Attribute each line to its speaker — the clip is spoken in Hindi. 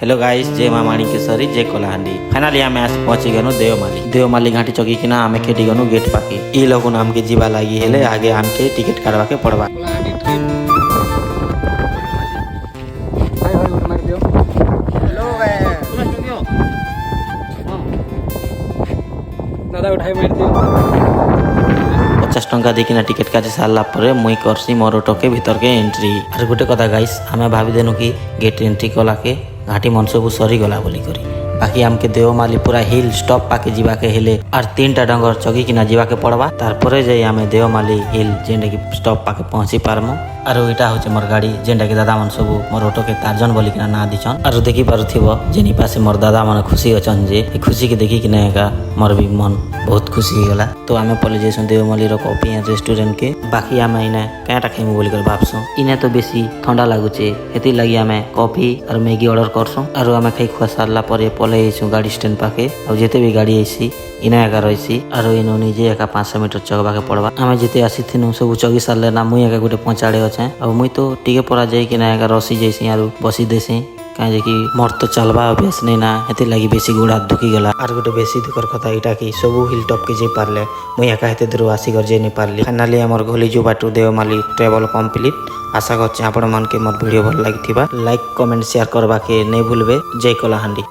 Speaker 1: हेलो गाइस, जय माँ माणिकेश्वरी, जय कलाहांडी। फाइनाली आम आस पहुंची गनु देवमाली घाटी चौकीकिना आम खेटी गनु गेट पाके। ई लोगन आमके जीवा लगी हेले आगे आमके टिकट काटवा के पड़वा।
Speaker 2: दादा उठाई मार दियो
Speaker 1: 50 टंका देकिना टिकट काटी सारा पर मुई करसी मोर ऑटो के भीतर के एंट्री। और गोटे कथा गाइस, आमे भाभी देनु कि गेट एंट्री कला के घाटी मन सब सरी गला बोली करी। बाकी आमके देवमाली पूरा हिल स्टॉप पाके जीवा के हेले और 3टा डंगर चगी किना जीवा के पड़वा। तारपरे जाई आमे देवमाली हिल जेंडा की स्टॉप पाके पहुंची पारमु। और इटा होचे मोर गाड़ी जेंडा के दादा मन सब मोर ऑटो के टार्जन बोली किना ना दिछन। और देखि पारुथिबो जेनी पासे मोर दादा मन खुशी अछन जे ए खुशी के देखि किना एका मोर भी मन बहुत खुशी हो गला। तो आमे पले जैसन देवमाली रो कॉफी एंड रेस्टोरेंट के। बाकी आमे इने काटा खाइमु बोली कर भाबसो। इने तो बेसी ठंडा लागुचे, हेती लागि आमे कॉफी और मैगी ऑर्डर करसो। और आमे खाइ खुआ सारला परे पले आइसु गाड़ी स्टैंड पाके। और जेते भी गाड़ी आइसी इना एका रहिसी और इनो निजे एका 500 मीटर चगबा के पड़वा। आमे जेते आसी थिनु सब चगी सारले ना मुई एका गोटे पहुंचाड़े अछे। अब मुई तो टिके परा जाई कि ना एका रसी जैसी आरो बसी देसी कहे जे कि मोर तो चलबा अभ्यास नहीं ना, हेती लगी बेसी गोड़ हाथ दुखी गला। और गोटे बेसी दुखर कथा इटा कि सबू हिल टॉप के जे पारले मुई एका हेते दूर आसी कर जे नहीं पारली। फाइनली हमर गोली जो बाटू देवमाली ट्रेवल कंप्लीट। आशा करछि आपण मन के मोर वीडियो भल लागिथिबा। लाइक कमेंट शेयर करबा के नहीं भूलबे। जय कलाहांडी।